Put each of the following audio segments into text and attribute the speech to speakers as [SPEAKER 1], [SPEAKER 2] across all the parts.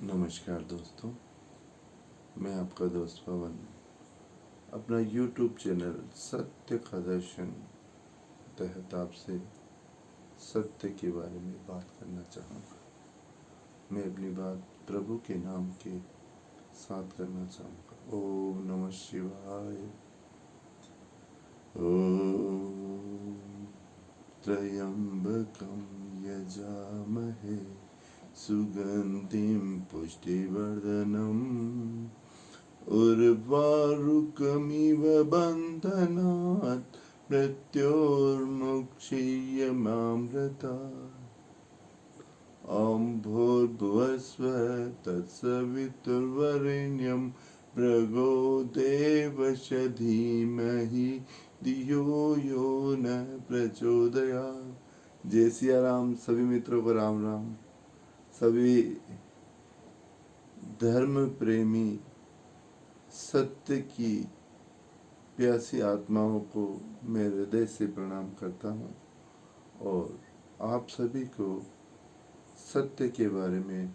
[SPEAKER 1] नमस्कार दोस्तों, मैं आपका दोस्त पवन अपना YouTube चैनल सत्य का दर्शन तहत आपसे सत्य के बारे में बात करना चाहूँगा। मैं अपनी बात प्रभु के नाम के साथ करना चाहूँगा। ओम नमः शिवाय। ओम त्र्यंबकं यजामहे सुगंधिं पुष्टिवर्धनम् उर्वारुकमिव बन्धनात् मृत्योर्मुक्षीयमामृतात्। ॐ भूर्भुवस्सुवः तत्सवितुर्वरेण्यं भर्गो देवस्य धीमहि धियो यो न प्रचोदयात्। जय सिया राम। सभी मित्रों को राम राम। सभी धर्म प्रेमी सत्य की प्यासी आत्माओं को मैं हृदय से प्रणाम करता हूँ और आप सभी को सत्य के बारे में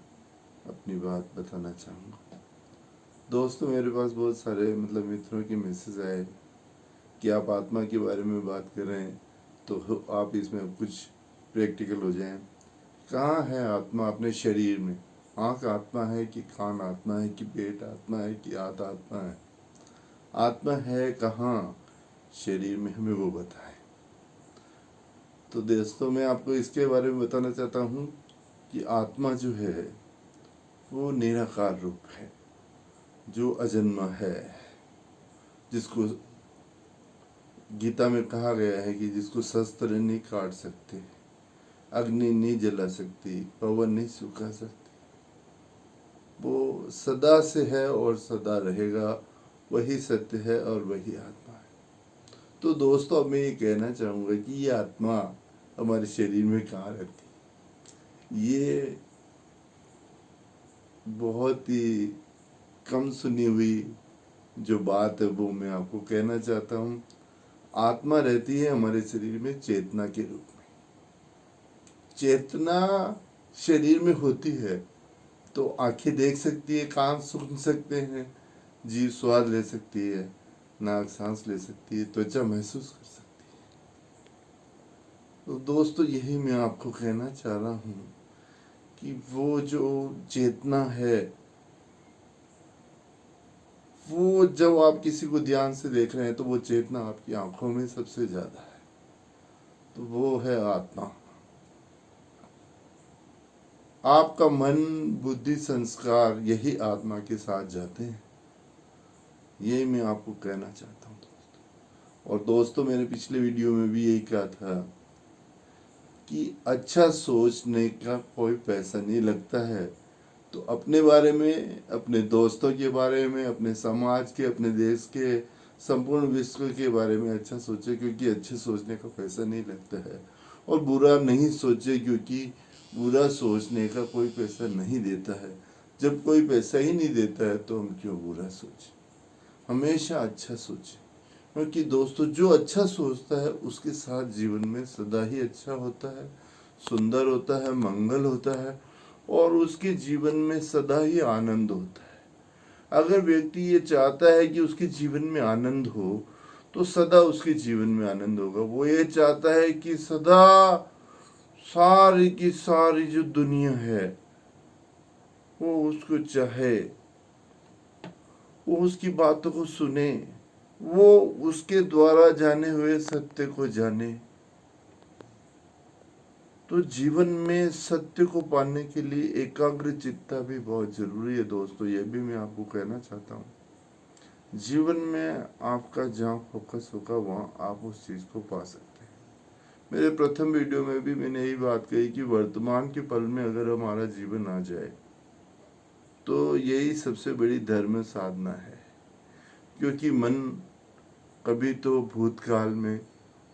[SPEAKER 1] अपनी बात बताना चाहूँगा। दोस्तों, मेरे पास बहुत सारे मित्रों के मैसेज आए कि आप आत्मा के बारे में बात कर रहे हैं तो आप इसमें कुछ प्रैक्टिकल हो जाएं। कहाँ है आत्मा अपने शरीर में? आँख आत्मा है कि कान आत्मा है कि पेट आत्मा है कि हाथ आत्मा है? आत्मा है कहाँ शरीर में? हमें वो बताएं। तो दोस्तों, मैं आपको इसके बारे में बताना चाहता हूँ कि आत्मा जो है वो निराकार रूप है, जो अजन्मा है, जिसको गीता में कहा गया है कि जिसको शस्त्र नहीं काट सकते, अग्नि नहीं जला सकती, पवन नहीं सुखा सकती, वो सदा से है और सदा रहेगा। वही सत्य है और वही आत्मा है। तो दोस्तों, अब मैं ये कहना चाहूँगा कि ये आत्मा हमारे शरीर में कहाँ रहती है? ये बहुत ही कम सुनी हुई जो बात है वो मैं आपको कहना चाहता हूँ। आत्मा रहती है हमारे शरीर में चेतना के रूप में। चेतना शरीर में होती है तो आंखें देख सकती है, कान सुन सकते हैं, जीभ स्वाद ले सकती है, नाक सांस ले सकती है, त्वचा महसूस कर सकती है। तो दोस्तों, यही मैं आपको कहना चाह रहा हूँ कि वो जो चेतना है, वो जब आप किसी को ध्यान से देख रहे हैं तो वो चेतना आपकी आंखों में सबसे ज्यादा है। तो वो है आत्मा। आपका मन, बुद्धि, संस्कार यही आत्मा के साथ जाते हैं। ये मैं आपको कहना चाहता हूँ दोस्तों। और दोस्तों, मैंने पिछले वीडियो में भी यही कहा था कि अच्छा सोचने का कोई पैसा नहीं लगता है। तो अपने बारे में, अपने दोस्तों के बारे में, अपने समाज के, अपने देश के, संपूर्ण विश्व के बारे में अच्छा सोचे, क्योंकि अच्छे सोचने का पैसा नहीं लगता है। और बुरा नहीं सोचे, क्योंकि बुरा सोचने का कोई पैसा नहीं देता है। जब कोई पैसा ही नहीं देता है तो हम क्यों बुरा सोचें? हमेशा अच्छा सोचें, क्योंकि दोस्तों, जो अच्छा सोचता है उसके साथ जीवन में सदा ही अच्छा होता है, सुंदर होता है, मंगल होता है और उसके जीवन में सदा ही आनंद होता है। अगर व्यक्ति ये चाहता है कि उसके जीवन में आनंद हो तो सदा उसके जीवन में आनंद होगा। वो ये चाहता है कि सदा सारी की सारी जो दुनिया है वो उसको चाहे, वो उसकी बातों को सुने, वो उसके द्वारा जाने हुए सत्य को जाने। तो जीवन में सत्य को पाने के लिए एकाग्र चित्ता भी बहुत जरूरी है दोस्तों। ये भी मैं आपको कहना चाहता हूँ। जीवन में आपका जहाँ फोकस होगा वहाँ आप उस चीज को पा सकते हैं। मेरे प्रथम वीडियो में भी मैंने यही बात कही कि वर्तमान के पल में अगर हमारा जीवन आ जाए तो यही सबसे बड़ी धर्म साधना है। क्योंकि मन कभी तो भूतकाल में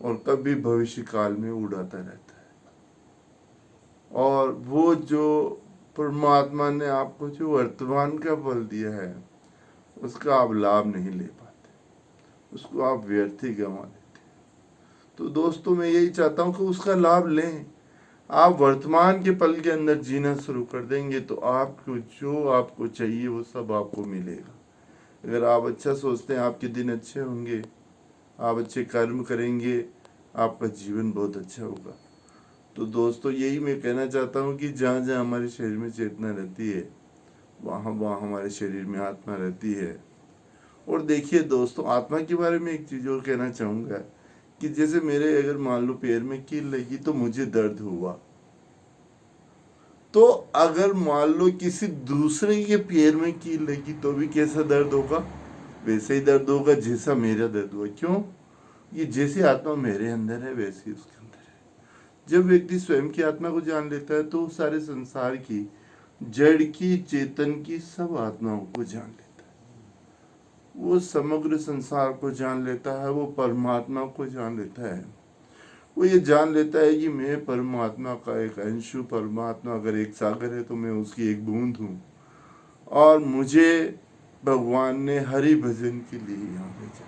[SPEAKER 1] और कभी भविष्य काल में उड़ाता रहता है, और वो जो परमात्मा ने आपको जो वर्तमान का पल दिया है उसका आप लाभ नहीं ले पाते, उसको आप व्यर्थ ही गंवा देते। तो दोस्तों, मैं यही चाहता हूँ कि उसका लाभ लें। आप वर्तमान के पल के अंदर जीना शुरू कर देंगे तो आपको जो आपको चाहिए वो सब आपको मिलेगा। अगर आप अच्छा सोचते हैं आपके दिन अच्छे होंगे, आप अच्छे कर्म करेंगे, आपका जीवन बहुत अच्छा होगा। तो दोस्तों यही मैं कहना चाहता हूँ कि जहाँ जहाँ हमारे शरीर में चेतना रहती है वहाँ वहाँ हमारे शरीर में आत्मा रहती है। और देखिए दोस्तों, आत्मा के बारे में एक चीज़ और कहना चाहूँगा कि जैसे मेरे अगर मान लो पैर में कील लगी तो मुझे दर्द हुआ, तो अगर मान लो किसी दूसरे के पैर में कील लगी तो भी कैसा दर्द होगा? वैसे ही दर्द होगा जैसा मेरा दर्द हुआ। क्यों? ये जैसी आत्मा मेरे अंदर है वैसी उसके अंदर है। जब व्यक्ति स्वयं की आत्मा को जान लेता है तो सारे संसार की, जड़ की, चेतन की, सब आत्माओं को जान लेता है। वो समग्र संसार को जान लेता है, वो परमात्मा को जान लेता है। वो ये जान लेता है कि मैं परमात्मा का एक अंश हूँ। परमात्मा अगर एक सागर है तो मैं उसकी एक बूंद हूँ, और मुझे भगवान ने हरि भजन के लिए यहाँ भेजा,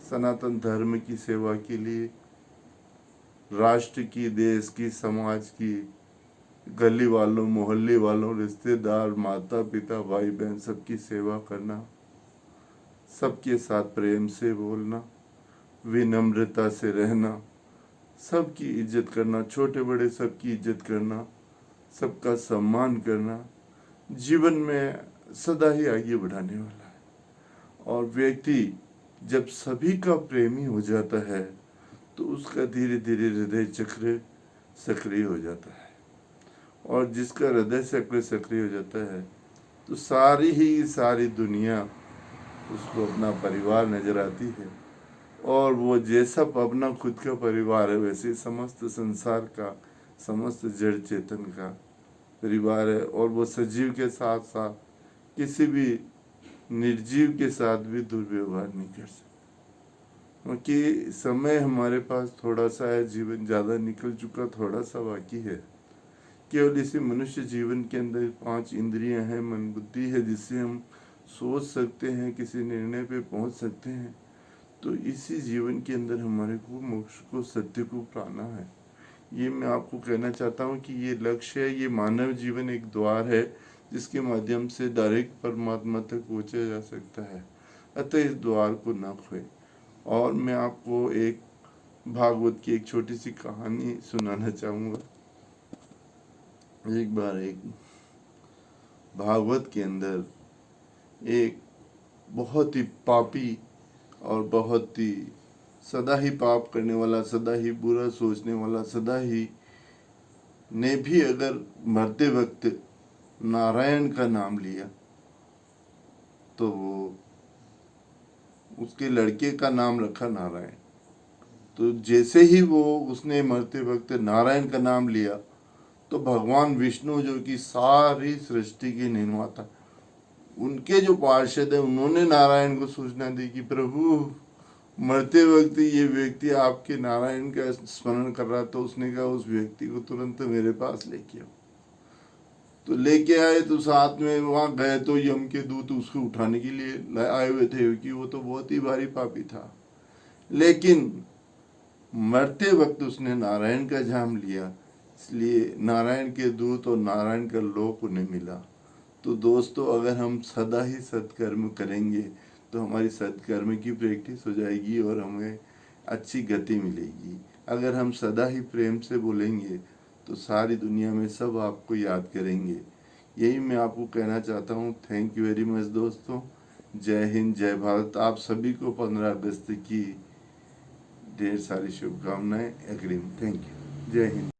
[SPEAKER 1] सनातन धर्म की सेवा के लिए, राष्ट्र की, देश की, समाज की, गली वालों, मोहल्ले वालों, रिश्तेदार, माता पिता, भाई बहन, सबकी सेवा करना, सबके साथ प्रेम से बोलना, विनम्रता से रहना, सबकी इज्जत करना, छोटे बड़े सबकी इज्जत करना, सबका सम्मान करना, जीवन में सदा ही आगे बढ़ाने वाला है। और व्यक्ति जब सभी का प्रेमी हो जाता है तो उसका धीरे धीरे हृदय चक्र सक्रिय हो जाता है, और जिसका हृदय चक्र सक्रिय हो जाता है तो सारी दुनिया उसको अपना परिवार नजर आती है। और वो जैसा अपना खुद का परिवार है वैसे समस्त संसार का, समस्त जड़ चेतन का परिवार है। और वो सजीव के साथ साथ किसी भी निर्जीव के साथ भी दुर्व्यवहार नहीं कर सकते, क्योंकि समय हमारे पास थोड़ा सा है, जीवन ज़्यादा निकल चुका, थोड़ा सा बाकी है। केवल इसी मनुष्य जीवन के अंदर 5 इंद्रियां हैं, मन बुद्धि है, जिससे हम सोच सकते हैं, किसी निर्णय पे पहुंच सकते हैं। तो इसी जीवन के अंदर हमारे को मोक्ष को, सत्य को पाना है। ये मैं आपको कहना चाहता हूँ कि ये लक्ष्य है। ये मानव जीवन एक द्वार है जिसके माध्यम से डायरेक्ट परमात्मा तक पहुँचा जा सकता है। अतः इस द्वार को न खोए। और मैं आपको एक भागवत की एक छोटी सी कहानी सुनाना चाहूँगा। एक बार एक भागवत के अंदर एक बहुत ही पापी और बहुत ही सदा ही पाप करने वाला, सदा ही बुरा सोचने वाला, सदा ही ने भी अगर मरते वक्त नारायण का नाम लिया तो वो उसके लड़के का नाम रखा नारायण। तो जैसे ही वो उसने मरते वक्त नारायण का नाम लिया तो भगवान विष्णु, जो कि सारी सृष्टि के निर्माता, उनके जो पार्षद है, उन्होंने नारायण को सूचना दी कि प्रभु मरते वक्त ये व्यक्ति आपके नारायण का स्मरण कर रहा। तो उसने कहा उस व्यक्ति को तुरंत मेरे पास लेके आओ। तो लेके आए, तो साथ में वहां गए तो यम के दूत उसको उठाने के लिए आए हुए थे, क्योंकि वो तो बहुत ही भारी पापी था। लेकिन मरते वक्त उसने नारायण का जाम लिया, इसलिए नारायण के दूत और नारायण का लोक उन्हें मिला। तो दोस्तों, अगर हम सदा ही सत्कर्म करेंगे तो हमारी सत्कर्म की प्रैक्टिस हो जाएगी और हमें अच्छी गति मिलेगी। अगर हम सदा ही प्रेम से बोलेंगे तो सारी दुनिया में सब आपको याद करेंगे। यही मैं आपको कहना चाहता हूँ। थैंक यू वेरी मच दोस्तों। जय हिंद, जय भारत। आप सभी को 15 अगस्त की ढेर सारी शुभकामनाएं। अग्रिम। Thank you. जय हिंद।